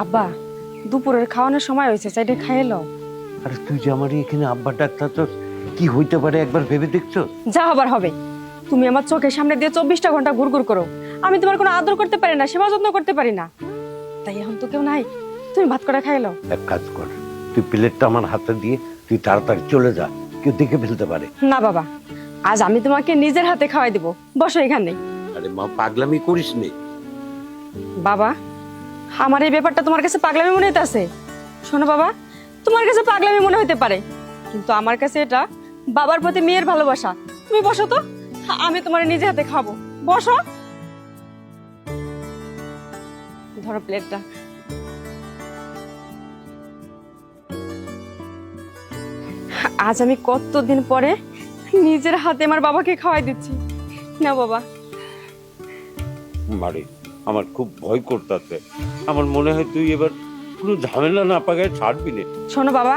আব্বা দুপুরের খাওয়ানোর সময় হয়েছে, চাইটা খাইয়ে লও। আরে তুই যে আমার এখানে আব্বা ডাক্তার তো কি হইতে পারে একবার ভেবে দেখছো? যা হবার হবে। তুমি আমার চোখের সামনে দিয়ে 24টা ঘন্টা ঘুরঘুর করো, আমি তোমার কোনো আদর করতে পারি না, সেবা যত্ন করতে পারি না। তাই এখন তো কেউ নাই, তুমি ভাত করে খাইয়ে লও। এক কাজ কর, তুই প্লেটটা আমার হাতে দিয়ে তুই তাড়াতাড়ি চলে যা, কেউ দেখে ফেলতে পারে। না বাবা, আজ আমি তোমাকে নিজের হাতে খাওয়াই দিব, বসো এখানে। আরে মা, পাগলামি করিস নে। বাবা, আমার এই ব্যাপারটা তোমার কাছে পাগলামি মনে হইতাছে? শোনো বাবা, তোমার কাছে পাগলামি মনে হইতে পারে, কিন্তু আমার কাছে এটা বাবার প্রতি মেয়ের ভালোবাসা। তুমি বসো তো, আমি তোমার নিজে হাতে খাবো। বসো, ধরো প্লেটটা। আজ আমি কতদিন পরে নিজের হাতে আমার বাবাকে খাওয়াই দিচ্ছি। না বাবা। মারে, আমার খুব ভয় করতেছে। আমার মনে হয় তুই এবার কোনো ঝামেলা না পাকায় ছাড়বি না। শোনো বাবা,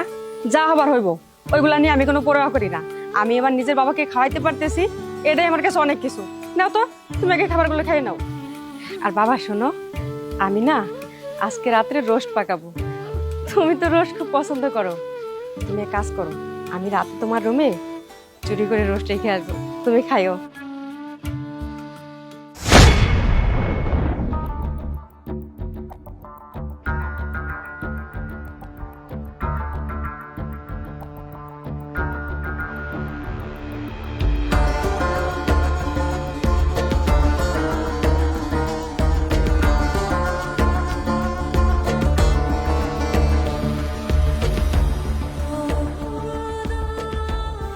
যা হবার হইব, ওইগুলা নিয়ে আমি কোনো পরোয়া করি না। আমি এবার নিজের বাবাকে খাওয়াইতে পারতেছি, এটাই আমার কাছে অনেক কিছু। নাও তো, তুমি আগে খাবারগুলো খাই নাও। আর বাবা শোনো, আমি না আজকে রাত্রে রোস্ট পাকাবো। তুমি তো রোস্ট খুব পছন্দ করো। তুমি এক কাজ করো, আমি রাতে তোমার রুমে চুরি করে রোস্ট রেখে আসবো, তুমি খাইও।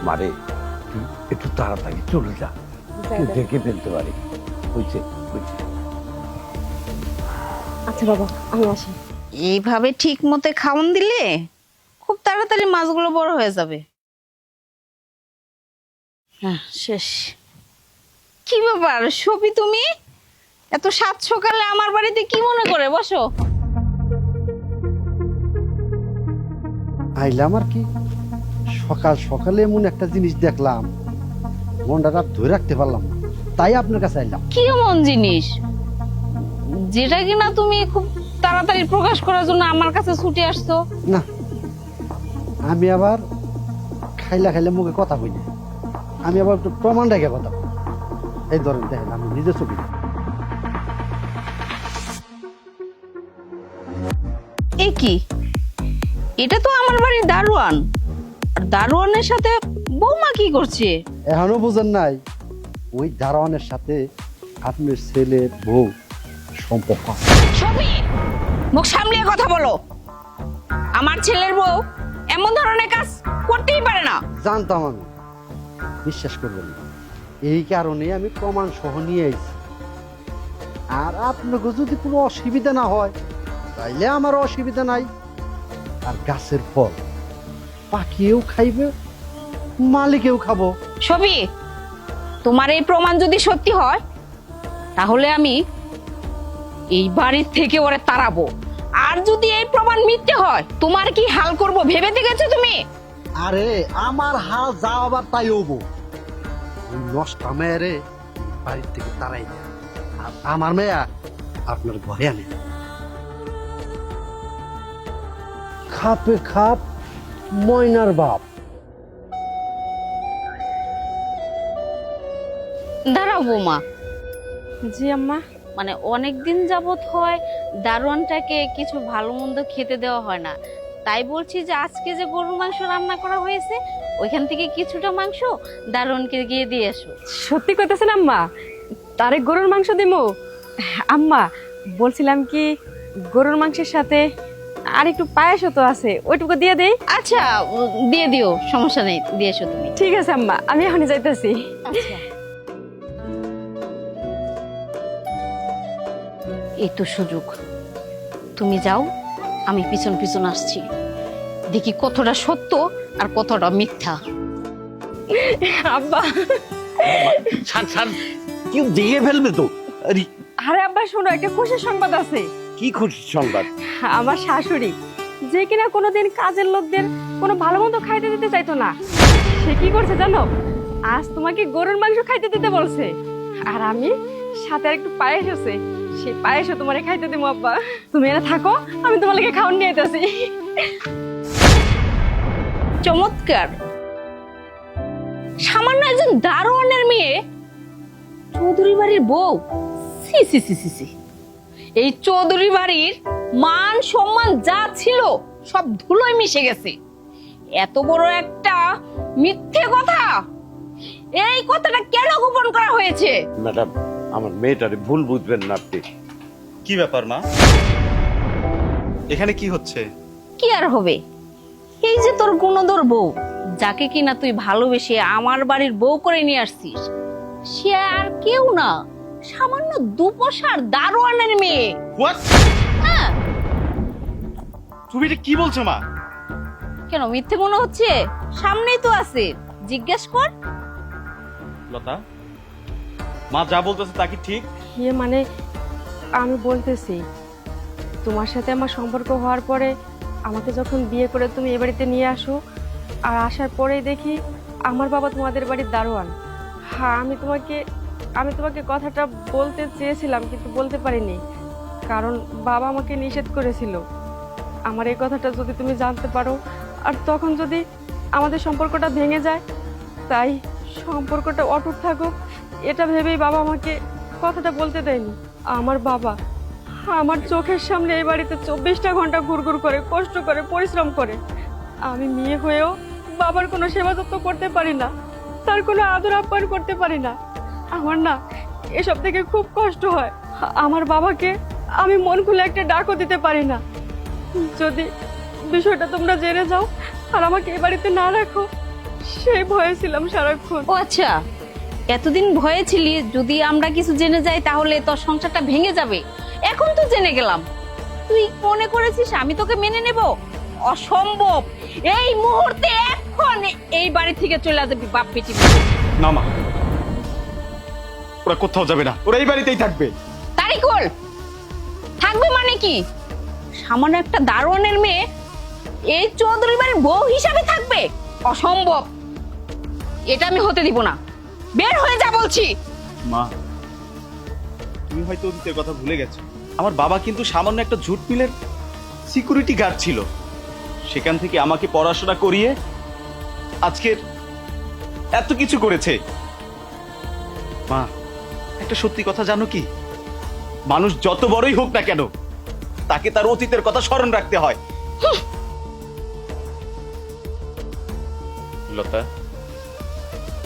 মারে, তুই একটু তাড়াতাড়ি চলে যা, কেউ দেখে ফেলতে পারে। বুঝছে বুঝছে। আচ্ছা বাবা, আমি আসি। এইভাবে ঠিক মতো খাওন দিলে খুব তাড়াতাড়ি মাছগুলো বড় হয়ে যাবে। হ্যাঁ, শেষ। কি ব্যাপার সপি, তুমি এত সাত সকালে আমার বাড়িতে কি মনে করে বসো? আইলাম আর কি, সকাল সকালে এমন একটা জিনিস দেখলাম, মনটা রাত ধরে রাখতে পারলাম না, তাই আপনার কাছে আইলাম। কি এমন জিনিস যেটা কিনা তুমি খুব তাড়াতাড়ি প্রকাশ করার জন্য আমার কাছে ছুটে আসছো? না, আমি আবার খাইলা খাইলে মুখে কথা কই না, আমি আবার একটু প্রমাণ রেখে কথা বলি। এই ধরেন দেখেন, আমি নিজে ছবি। এ কি, এটা তো আমার বাড়ির দারোয়ান, আর দারোয়ানের সাথে বৌমা কি করছে? এখনো বুঝেন নাই, ওই দারোয়ানের সাথে আপনার ছেলের বউ সম্পর্ক। সবই মুখ সামলিয়ে কথা বলো। আমার ছেলের বউ এমন ধরনের কাজ করতেই পারে না। জানতাম আমি, বিশ্বাস করবেন না, এই কারণে আমি প্রমাণ সহ নিয়ে আইছি। আর আপনাকে যদি কোনো অসুবিধা না হয় তাইলে আমার অসুবিধা নাই। আর গাছের ফল পাখিও খাইবে, মালিকেও খাবো। সবই, তোমার এই প্রমাণ যদি সত্যি হয় তাহলে আমি এই বাড়ির থেকে ওরে তাড়াবো। আর যদি এই প্রমাণ মিথ্যে হয় তোমার কি হাল করব ভেবে দেখেছো তুমি? আরে আমার হাল যা আবার তাই হবো, ওই নষ্ট মেয়েরে বাড়ির থেকে তারাই দেয়, আর আমার মেয়া আপনার ঘরে আনে। খাপে খাপ ময়নার বাপ। দাঁড়াও বৌমা, জি আম্মা। মানে অনেকদিন যাবত হয় দারোয়ানটাকে কিছু ভালো মন্দ খেতে দেওয়া হয় না, তাই বলছি যে আজকে যে গরুর মাংস রান্না করা হয়েছে ওইখান থেকে কিছুটা মাংস দারোয়ানকে গিয়ে দিয়ে এসো। সত্যি কইতেছেন আম্মা? তারে গরুর মাংস দিমু? আম্মা বলছিলাম কি, গরুর মাংসের সাথে আর একটু পায়েসও তো আছে, ওইটুকু দিয়ে দেই। আচ্ছা, দিয়ে দিও, সমস্যা নেই, দিয়ে এসো তুমি। ঠিক আছে আম্মা, আমি এখনই যাইতেছি। আচ্ছা, এই তো সুযোগ, তুমি যাও, আমি পিছন পিছন আসছি, দেখি কতটা সত্য আর কতটা মিথ্যা। আব্বা, ছাড় ছাড়, কেউ দেখে ফেলবে তো। আরে আরে আব্বা শোনো, একটা খুশির সংবাদ আছে। কি খুশির সংবাদ? আমার শাশুড়ি, যে কিনা কোনোদিন কাজের লোকদের কোনো ভালো মন্দ খাইতে দিতে চাইতো না, সে কি করছে জানো? আজ তোমাকে গরুর মাংস খাইতে দিতে বলছে। আর আমি সাথে আর একটু পায়েস আছে, সেই পায়েসও তোমারে খাইতে দেবো আব্বা। তুমি এনে থাকো, আমি তোমার লাগে খাওয়ান নিয়ে আইতাছি। চমৎকার, সামান্য একজন দারোয়ানের মেয়ে চৌধুরী বাড়ির বউ। সি সি সি সি সি, এই চৌধুরী বাড়ির মান সম্মান যা ছিল সব ধুলোয় মিশে গেছে। এত বড় একটা মিথ্যে কথা, এই কথাটা কেন গোপন করা হয়েছে? ম্যাডাম, আমার মেয়েটারে ভুল বুঝবেন না আপনি। কি ব্যাপার মা, এখানে কি হচ্ছে? কি আর হবে, এই যে তোর গুণধর বউ, যাকে কিনা তুই ভালোবেসে আমার বাড়ির বউ করে নিয়ে আসছিস, সে আর কেউ না, সামান্য দুপোষার দারোয়ানের মেয়ে। হোয়াট? হ্যাঁ, তুমি এটা কি বলছো মা? কেন মিথ্যে মনে হচ্ছে? সামনেই তো আছে, জিজ্ঞেস কর। লতা, মা যা বলতেছে তা কি ঠিক? ইয়ে মানে আমি বলতেছি, তোমার সাথে আমার সম্পর্ক হওয়ার পরে আমাকে যখন বিয়ে করে তুমি এ বাড়িতে নিয়ে আসো, আর আসার পরেই দেখি আমার বাবা তোমাদের বাড়ির দারোয়ান। হ্যাঁ, আমি তোমাকে কথাটা বলতে চেয়েছিলাম কিন্তু বলতে পারিনি, কারণ বাবা আমাকে নিষেধ করেছিল। আমার এই কথাটা যদি তুমি জানতে পারো, আর তখন যদি আমাদের সম্পর্কটা ভেঙে যায়, তাই সম্পর্কটা অটুট থাকুক এটা ভেবেই বাবা আমাকে কথাটা বলতে দেয়নি। আমার বাবা আমার চোখের সামনে এই বাড়িতে 24টা ঘন্টা ঘুরঘুর করে, কষ্ট করে, পরিশ্রম করে। আমি মেয়ে হয়েও বাবার কোনো সেবা যত্ন করতে পারি না, তার কোনো আদর আপ্যায়ন করতে পারি না। আমার না এসব থেকে খুব কষ্ট হয়। আমার বাবাকে আমি মন খুলে একটা ডাকও দিতে পারি না। যদি বিষয়টা তোমরা জেনে যাও আর আমাকে এই বাড়িতে না রাখো, সেই ভয়ে ছিলাম সারাক্ষণ। ও আচ্ছা, এতদিন ভয়ে ছিলি যদি আমরা কিছু জেনে যাই তাহলে তোর সংসারটা ভেঙে যাবে। এখন তো জেনে গেলাম, তুই মনে করেছিস আমি তোকে মেনে নেব? অসম্ভব। এই মুহূর্তে এখন এই বাড়ি থেকে চলে যাবি বাপ বেটি মিলে। না মা, ওরা কোথাও যাবে না, ওরা এই বাড়িতেই থাকবে। তারিকুল, থাকবে মানে কি? সামান্য একটা দারোয়ানের মেয়ে এই চৌধুরী বাড়ির বউ হিসাবে থাকবে? অসম্ভব, এটা আমি হতে দিব না। বের হয়ে যা বলছি। মা, তুমি হয়তো অতীতের কথা ভুলে গেছো। আমার বাবা কিন্তু সামান্য একটা জুট মিলের সিকিউরিটি গার্ড ছিল, সেখান থেকে আমাকে পড়াশোনা করিয়ে আজকের এত কিছু করেছে। মা, একটা সত্যি কথা জানো কি? মানুষ যত বড়ই হোক না কেন, তাকে তার অতীতের কথা স্মরণ রাখতে হয়। লতা,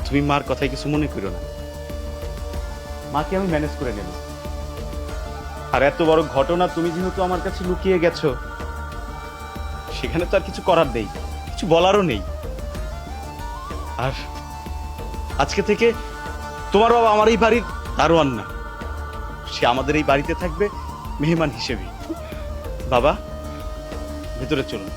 তুমি মার কথায় কিছু মনে করো না, মাকে আমি ম্যানেজ করে নেব। আর এত বড় ঘটনা তুমি যেহেতু আমার কাছে লুকিয়ে গেছো, সেখানে তো আর কিছু করার নেই, কিছু বলারও নেই। আর আজকে থেকে তোমার বাবা আমার এই বাড়ির দারোয়ান না, সে আমাদের এই বাড়িতে থাকবে মেহমান হিসেবে। বাবা, ভেতরে চলুন।